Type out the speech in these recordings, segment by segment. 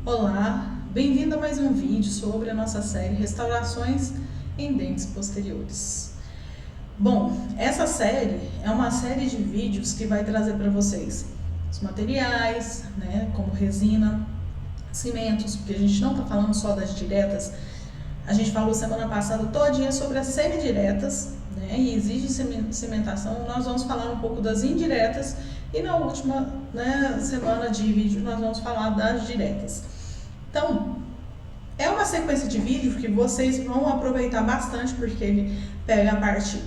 Olá, bem-vindo a mais um vídeo sobre a nossa série Restaurações em Dentes Posteriores. Bom, essa série é uma série de vídeos que vai trazer para vocês os materiais, como resina, cimentos, porque a gente não está falando só das diretas, a gente falou semana passada todinha sobre as semidiretas, e exige cimentação. Nós vamos falar um pouco das indiretas e na última semana de vídeo nós vamos falar das diretas. Então, é uma sequência de vídeo que vocês vão aproveitar bastante, porque ele pega a parte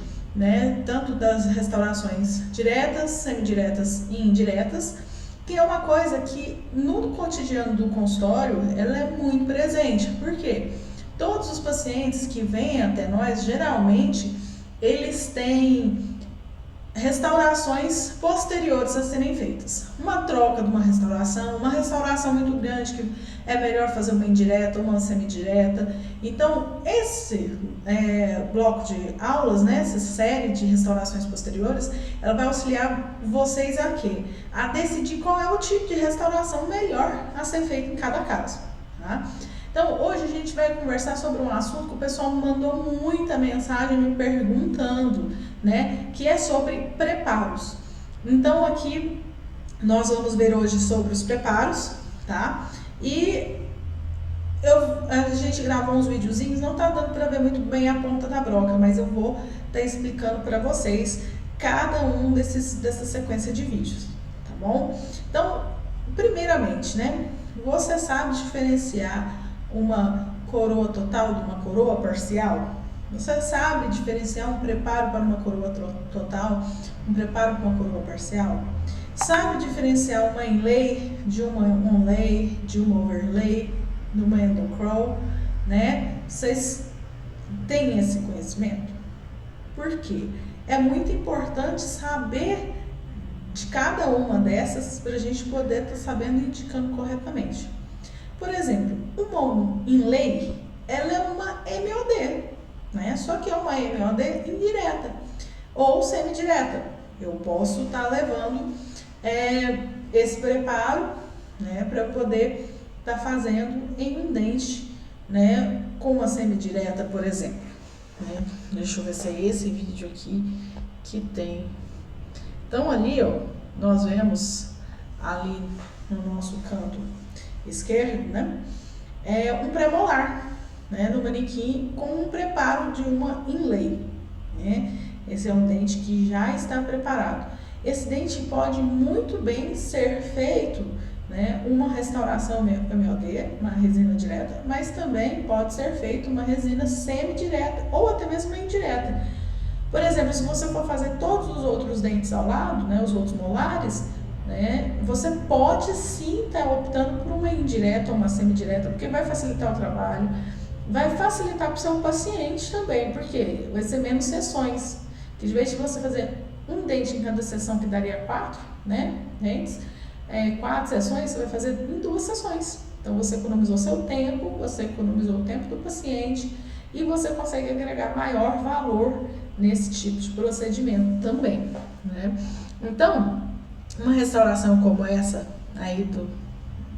tanto das restaurações diretas, semidiretas e indiretas, que é uma coisa que no cotidiano do consultório ela é muito presente. Por quê? Todos os pacientes que vêm até nós, geralmente, eles têm restaurações posteriores a serem feitas. Uma troca de uma restauração muito grande, que é melhor fazer uma indireta ou uma semidireta. Então, esse bloco de aulas, essa série de restaurações posteriores, ela vai auxiliar vocês a quê? A decidir qual é o tipo de restauração melhor a ser feito em cada caso, tá? Então, hoje a gente vai conversar sobre um assunto que o pessoal me mandou muita mensagem me perguntando, que é sobre preparos. Então, aqui nós vamos ver hoje sobre os preparos, tá? E a gente gravou uns videozinhos, não tá dando para ver muito bem a ponta da broca, mas eu vou estar explicando para vocês cada um dessa sequência de vídeos, tá bom? Então, primeiramente, você sabe diferenciar uma coroa total de uma coroa parcial? Você sabe diferenciar um preparo para uma coroa total, um preparo para uma coroa parcial? Sabe diferenciar uma inlay de uma onlay, de uma overlay, de uma endocrawl, Vocês têm esse conhecimento? Por quê? É muito importante saber de cada uma dessas para a gente poder estar sabendo e indicando corretamente. Por exemplo, uma inlay, ela é uma MOD, Só que é uma MOD indireta ou semidireta. Eu posso estar levando esse preparo, para eu poder estar fazendo em um dente, com uma semidireta, por exemplo. Deixa eu ver se é esse vídeo aqui que tem. Então ali, nós vemos ali no nosso canto esquerdo, é um premolar, no manequim com um preparo de uma inlay, Esse é um dente que já está preparado. Esse dente pode muito bem ser feito, uma restauração MOD, uma resina direta, mas também pode ser feito uma resina semidireta ou até mesmo uma indireta. Por exemplo, se você for fazer todos os outros dentes ao lado, os outros molares, você pode sim estar optando por uma indireta ou uma semidireta, porque vai facilitar o trabalho, vai facilitar para o seu paciente também, porque vai ser menos sessões. Que de vez de você fazer um dente em cada sessão, que daria 4, dentes, 4 sessões, você vai fazer em 2 sessões. Então você economizou seu tempo, você economizou o tempo do paciente e você consegue agregar maior valor nesse tipo de procedimento também, Então, uma restauração como essa aí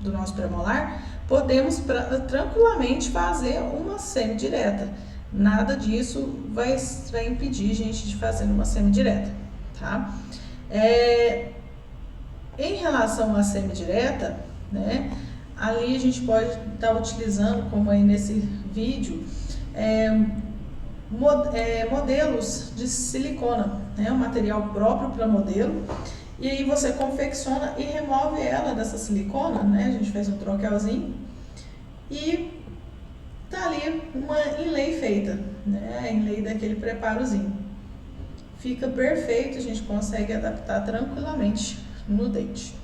do nosso premolar, podemos tranquilamente fazer uma semidireta. Nada disso vai impedir a gente de fazer uma semidireta, tá? Em relação à semidireta, ali a gente pode estar utilizando, como aí nesse vídeo, modelos de silicona, um material próprio para modelo. E aí você confecciona e remove ela dessa silicona, a gente faz um troquelzinho e tá ali uma inlay feita, a inlay daquele preparozinho. Fica perfeito, a gente consegue adaptar tranquilamente no dente.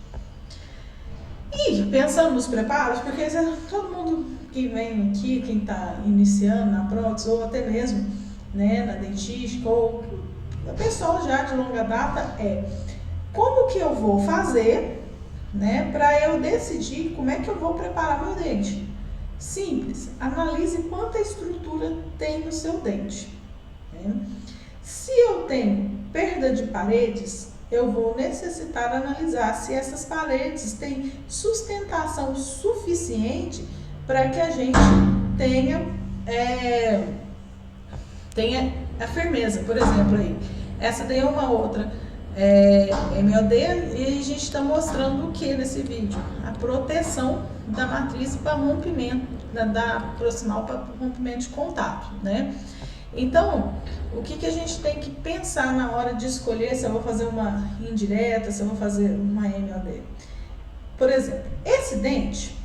E pensando nos preparos, porque todo mundo que vem aqui, quem está iniciando na prótese ou até mesmo na dentística, ou a pessoa já de longa data, como que eu vou fazer, para eu decidir como é que eu vou preparar meu dente? Simples, analise quanta estrutura tem no seu dente. Se eu tenho perda de paredes, eu vou necessitar analisar se essas paredes têm sustentação suficiente para que a gente tenha a firmeza. Por exemplo, aí, essa daí é uma outra MOD, e a gente está mostrando o que nesse vídeo? A proteção da matriz para rompimento, da proximal para rompimento de contato, né? Então, o que a gente tem que pensar na hora de escolher se eu vou fazer uma indireta, se eu vou fazer uma MOD? Por exemplo, esse dente,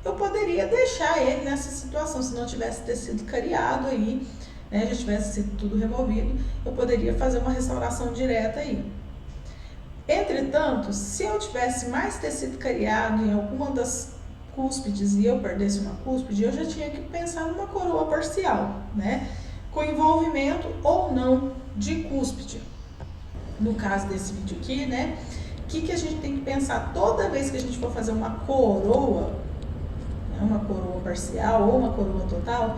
eu poderia deixar ele nessa situação, se não tivesse tecido cariado aí, né, já tivesse sido tudo removido, eu poderia fazer uma restauração direta aí. Entretanto, se eu tivesse mais tecido cariado em alguma das cúspides e eu perdesse uma cúspide, eu já tinha que pensar numa coroa parcial, né, com envolvimento ou não de cúspide. No caso desse vídeo aqui, né, o que a gente tem que pensar toda vez que a gente for fazer uma coroa parcial ou uma coroa total?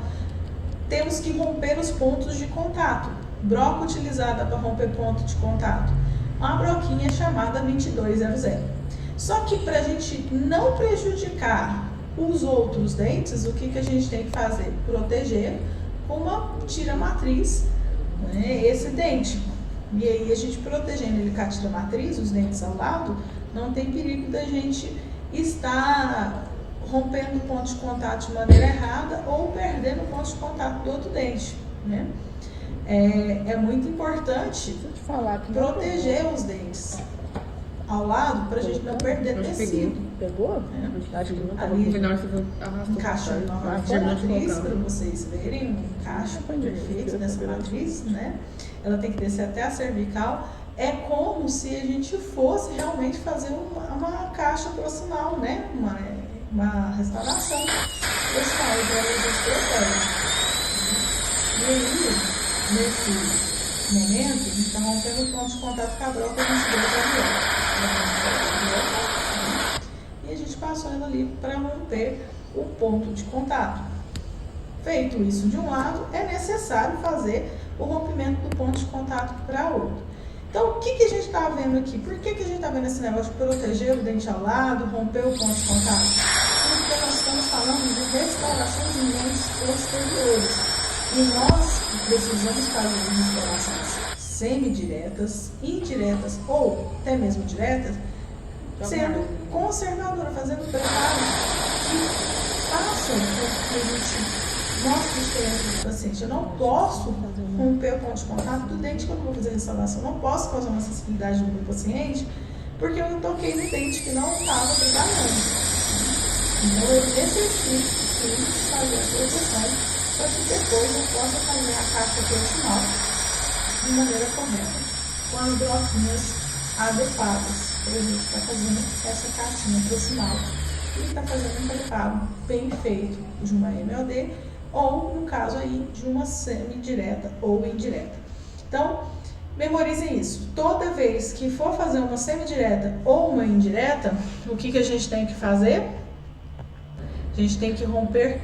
Temos que romper os pontos de contato. Broca utilizada para romper ponto de contato, uma broquinha chamada 2200. Só que para a gente não prejudicar os outros dentes, o que a gente tem que fazer? Proteger com uma tira-matriz, né, esse dente. E aí a gente protegendo ele com a tira-matriz, os dentes ao lado, não tem perigo da gente estar rompendo o ponto de contato de maneira errada ou perdendo o ponto de contato do outro dente, né? É muito importante proteger os dentes ao lado para a gente não perder tecido. Pegou? Acho que não tá Ali, melhor se eu arrastar. encaixando novamente a matriz para vocês verem o encaixe perfeito dessa matriz, né? Ela tem que descer até a cervical. É como se a gente fosse realmente fazer uma caixa proximal, né? Uma restauração proximal, então a gente protege. E aí, nesse momento, a gente está rompendo o ponto de contato com a broca 22 e a gente passou ela ali para romper o ponto de contato. Feito isso de um lado, é necessário fazer o rompimento do ponto de contato para o outro. Então, o que a gente está vendo aqui? Por que a gente está vendo esse negócio de proteger o dente ao lado, romper o ponto de contato? Porque nós estamos falando de restauração de dentes posteriores. E nós precisamos fazer restaurações semidiretas, indiretas ou até mesmo diretas, sendo conservadora, fazendo preparos que façam com que a gente mostre a diferença do paciente. Eu não posso romper o ponto de contato do dente que eu não vou fazer restauração. Eu não posso causar uma sensibilidade no meu paciente porque eu toquei no dente que não estava trabalhando. Então eu necessito sim fazer a proteção para que depois eu possa fazer a caixa proximal de maneira correta, com as broquinhas adequadas para a gente estar fazendo essa caixinha proximal e estar fazendo um preparo bem feito de uma MOD ou, no caso aí, de uma semi-direta ou indireta. Então, memorizem isso. Toda vez que for fazer uma semi-direta ou uma indireta, o que a gente tem que fazer? A gente tem que romper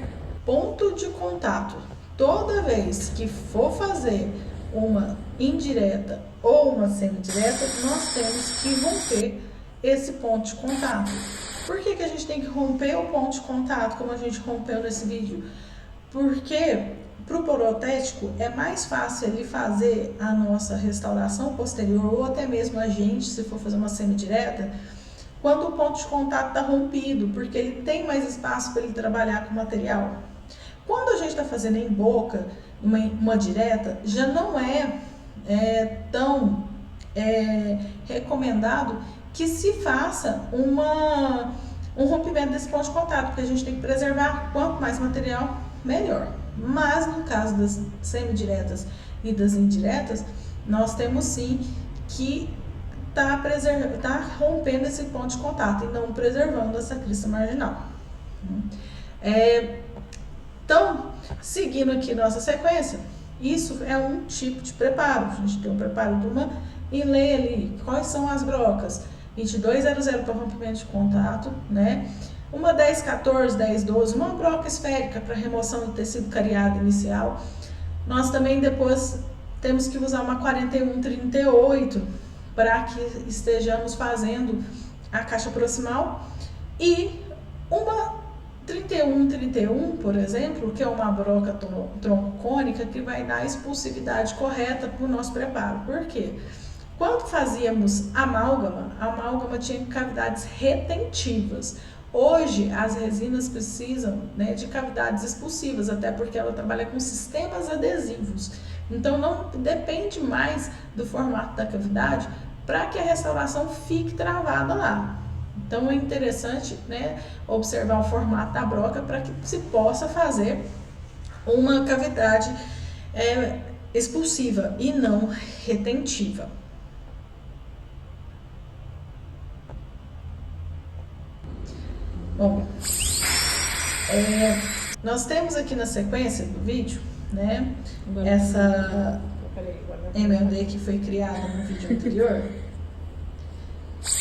ponto de contato. Toda vez que for fazer uma indireta ou uma semidireta, nós temos que romper esse ponto de contato. Por que a gente tem que romper o ponto de contato, como a gente rompeu nesse vídeo? Porque para o protético é mais fácil ele fazer a nossa restauração posterior, ou até mesmo a gente, se for fazer uma semidireta, quando o ponto de contato está rompido, porque ele tem mais espaço para ele trabalhar com o material. Quando a gente está fazendo em boca, uma direta, já não é tão recomendado que se faça um rompimento desse ponto de contato, porque a gente tem que preservar quanto mais material, melhor. Mas no caso das semidiretas e das indiretas, nós temos sim que tá rompendo esse ponto de contato e não preservando essa crista marginal. Então, seguindo aqui nossa sequência, isso é um tipo de preparo. A gente tem um preparo de uma inlay ali. Quais são as brocas? 2200 para rompimento de contato, né? Uma 1014, 1012, uma broca esférica para remoção do tecido cariado inicial. Nós também depois temos que usar uma 4138 para que estejamos fazendo a caixa proximal, e uma 3131, por exemplo, que é uma broca troncocônica que vai dar a expulsividade correta para o nosso preparo. Por quê? Quando fazíamos amálgama, a amálgama tinha cavidades retentivas. Hoje, as resinas precisam, né, de cavidades expulsivas, até porque ela trabalha com sistemas adesivos. Então, não depende mais do formato da cavidade para que a restauração fique travada lá. Então, é interessante, né, observar o formato da broca para que se possa fazer uma cavidade expulsiva e não retentiva. Bom, nós temos aqui na sequência do vídeo, né, essa MLD que foi criada no vídeo anterior.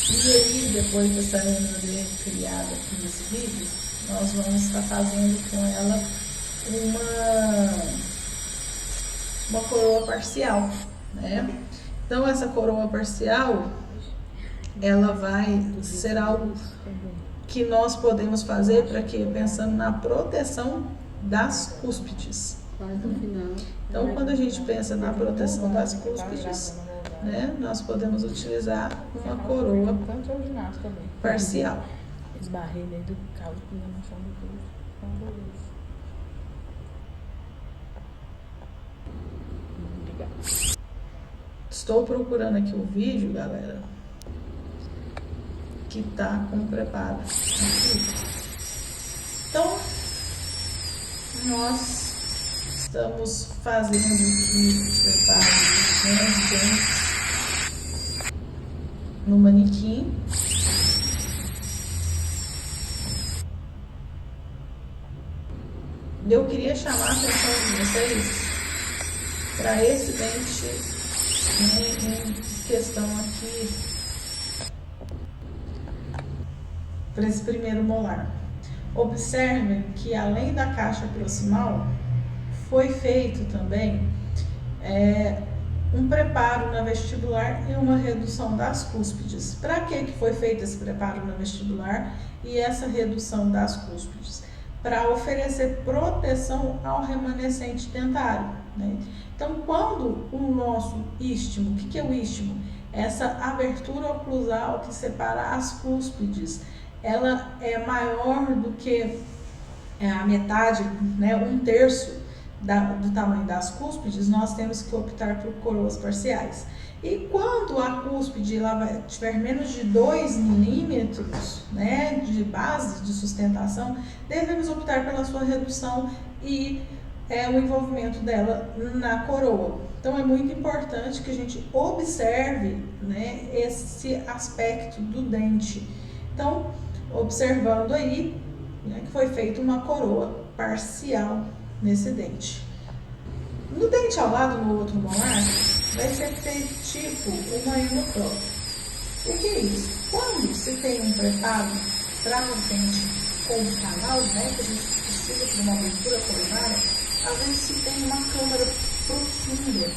E aí, depois dessa MLD criada aqui nesse vídeo, nós vamos estar fazendo com ela uma coroa parcial, né? Então, essa coroa parcial, ela vai ser algo que nós podemos fazer para quê? Pensando na proteção das cúspides. Então, quando a gente pensa na proteção das cúspides, né, nós podemos utilizar uma coroa parcial. Estou procurando aqui o vídeo, galera, que tá com preparo aqui. Então, nós estamos fazendo aqui preparo, né, de dentes no manequim. Eu queria chamar a atenção de vocês para esse dente, né, em questão aqui, para esse primeiro molar. Observem que além da caixa proximal, foi feito também um preparo na vestibular e uma redução das cúspides. Para que foi feito esse preparo na vestibular e essa redução das cúspides? Para oferecer proteção ao remanescente dentário, né? Então, quando o nosso istmo, o que é o istmo? Essa abertura oclusal que separa as cúspides, ela é maior do que a metade, né, 1/3 do tamanho das cúspides, nós temos que optar por coroas parciais. E quando a cúspide tiver menos de 2 milímetros, né, de base de sustentação, devemos optar pela sua redução e o envolvimento dela na coroa. Então, é muito importante que a gente observe, né, esse aspecto do dente. Então, observando aí, né, que foi feita uma coroa parcial nesse dente. No dente ao lado, no outro molar, vai ser feito tipo uma endocrópia. O que é isso? Quando se tem um preparo para o dente com o canal, né, que a gente precisa de uma abertura coronária, às vezes se tem uma câmara profunda.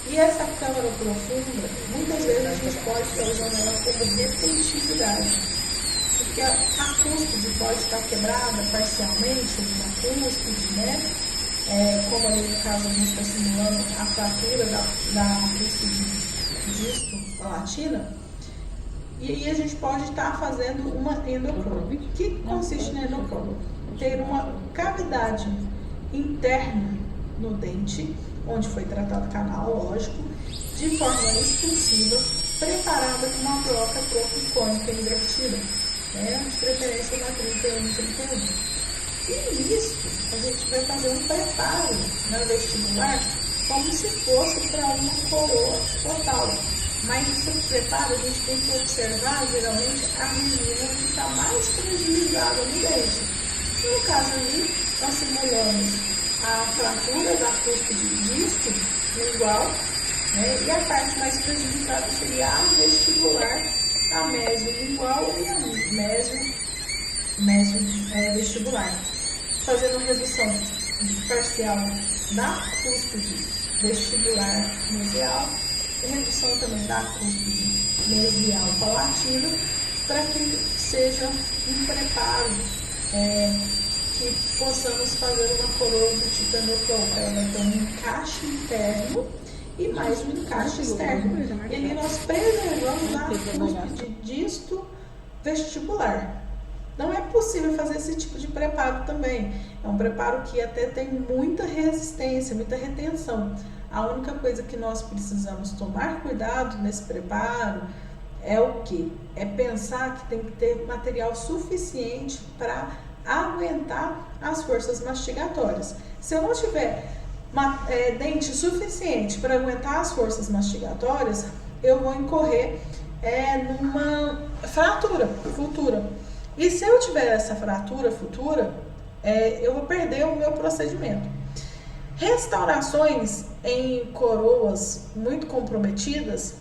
E essa câmara profunda, muitas vezes a gente pode estar usando ela como retentividade. Porque a cúspide pode estar quebrada parcialmente, uma cúspide, né? Como ali no caso a gente está simulando a fratura da cúspide disto-palatina. E aí a gente pode estar fazendo uma endocrômica. O que consiste na endocrômica? Ter uma cavidade interna no dente, onde foi tratado o canal, lógico, de forma expulsiva, preparada com uma broca troncocônica invertida, né? De preferência na 31/31. E nisso, a gente vai fazer um preparo na vestibular como se fosse para uma coroa total. Mas nesse preparo, a gente tem que observar, geralmente, a região que está mais prejudicada no dente. No caso ali, nós simulamos a fratura da cúspide disto lingual, né? E a parte mais prejudicada seria a vestibular, a mesiolingual e a mesio-vestibular. Fazendo redução parcial da cúspide vestibular mesial redução também da cúspide mesial palatina, para que seja um preparo que possamos fazer uma coroa do tipo endopropa. Ela vai ter um encaixe interno e mais um encaixe externo. E ali nós preservamos a cúspide disto vestibular. Não é possível fazer esse tipo de preparo também. É um preparo que até tem muita resistência, muita retenção. A única coisa que nós precisamos tomar cuidado nesse preparo é o quê? É pensar que tem que ter material suficiente para aguentar as forças mastigatórias. Se eu não tiver dente suficiente para aguentar as forças mastigatórias, eu vou incorrer numa fratura futura. E se eu tiver essa fratura futura, eu vou perder o meu procedimento. Restaurações em coroas muito comprometidas,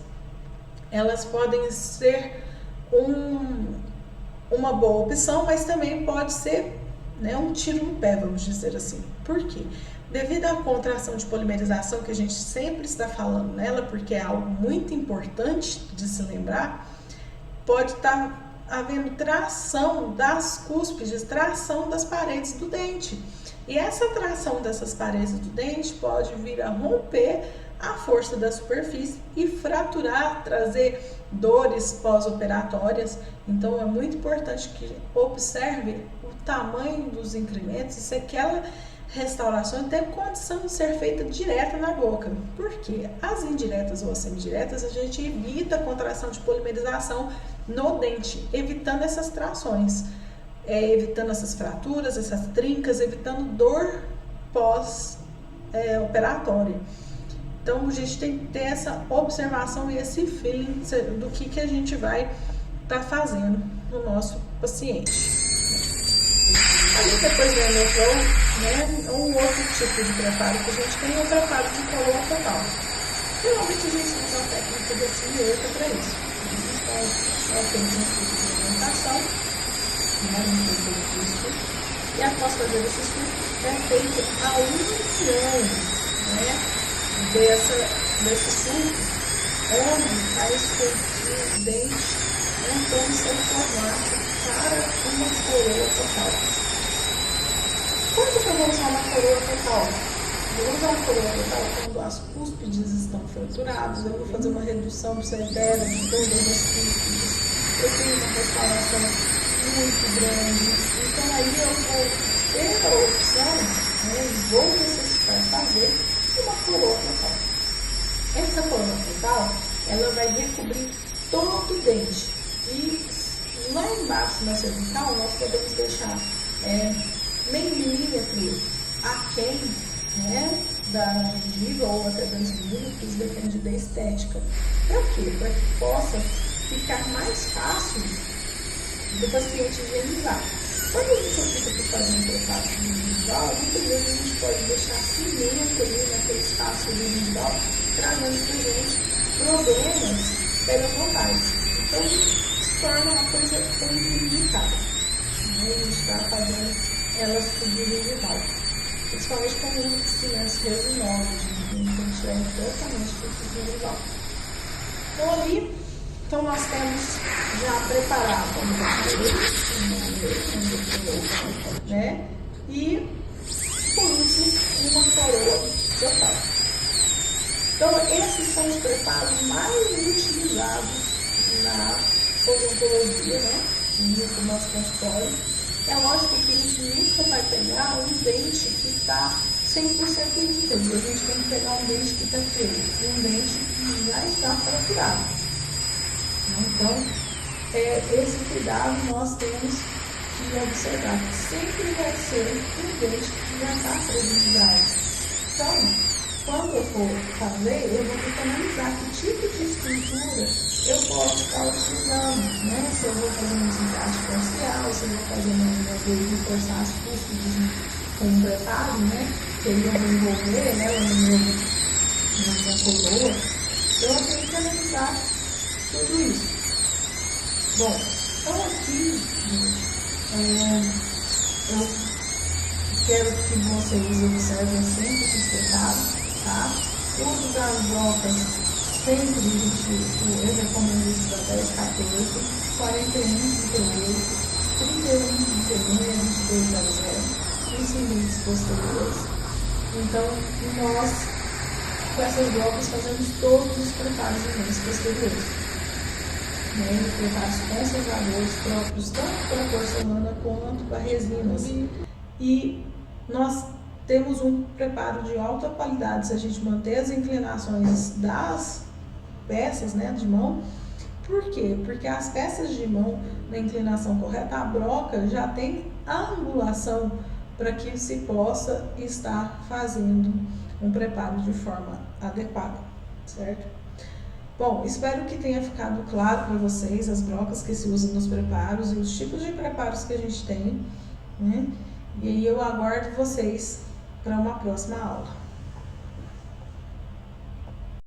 elas podem ser uma boa opção, mas também pode ser um tiro no pé, vamos dizer assim. Por quê? Devido à contração de polimerização que a gente sempre está falando nela, porque é algo muito importante de se lembrar, pode estar havendo tração das cúspides, tração das paredes do dente. E essa tração dessas paredes do dente pode vir a romper a força da superfície e fraturar, trazer dores pós-operatórias. Então é muito importante que observe o tamanho dos incrementos e se aquela restauração tem condição de ser feita direta na boca. Porque as indiretas ou as semidiretas a gente evita a contração de polimerização no dente, evitando essas trações, evitando essas fraturas, essas trincas, evitando dor pós-operatória. Então a gente tem que ter essa observação e esse feeling do que a gente vai estar fazendo no nosso paciente. Aí depois do endopropa, um outro tipo de preparo que a gente tem é o preparo de coroa total. Geralmente a gente usa a técnica da silhueta para isso. A gente vai feito um estudo de alimentação, e após fazer esse estudo é feita a união desses surtos, onde faz com que o dente tome seu formato para uma coroa total. Quando que eu vou usar uma coroa total? Eu vou usar uma coroa total quando as cúspides estão fraturadas, eu vou fazer uma redução severa de todas as cúspides, eu tenho uma restauração muito grande, então aí eu vou ter a opção, e vou necessitar fazer uma coroa total. Essa coroa total, ela vai recobrir todo o dente. E lá embaixo na cervical, nós podemos deixar meio milímetro aquém da gengiva ou até 2 milímetros, depende da estética. Para quê? Para que possa ficar mais fácil do paciente higienizar. Quando a gente opta por fazer um preparo individual, muitas vezes a gente pode deixar cimento ali naquele espaço individual, trazendo para a gente problemas periodontais. Então, se torna uma coisa complicada. A gente está fazendo elas tudo individual. Principalmente com o uso de cimentos resinosos, a gente tem que tirar totalmente tudo individual. Então, ali, nós temos já preparado e, por último, uma coroa total. Então, esses são os preparos mais utilizados na odontologia, no nosso consultório. É lógico que a gente nunca vai pegar um dente que está 100% íntegro. A gente tem que pegar um dente que está feio, um dente que já está fraturado. Então, esse cuidado nós temos que observar, que sempre vai ser um dente que já está prejudicado. Então, quando eu for fazer, eu vou ter que analisar que tipo de estrutura eu posso estar utilizando, se eu vou fazer um desencaixe parcial, se eu vou fazer uma reforçar as cúspides com um preparo, que eles vão envolver, na coroa. Então, eu tenho que analisar tudo isso. Bom, então aqui, eu quero que vocês observem sempre esses detalhes, tá? O uso das brocas sempre eu recomendo isso da 10, 14, 41, 38, 31, 31 e 22 a 0, os limites posteriores. Então, nós, com essas drogas, fazemos todos os preparos de limites posteriores. Os preparos conservadores próprios, tanto para a porcelana quanto para resinas. E nós temos um preparo de alta qualidade se a gente manter as inclinações das peças, né, de mão. Por quê? Porque as peças de mão na inclinação correta, a broca já tem a angulação para que se possa estar fazendo um preparo de forma adequada, certo? Bom, espero que tenha ficado claro para vocês as brocas que se usam nos preparos e os tipos de preparos que a gente tem, né? E aí eu aguardo vocês para uma próxima aula.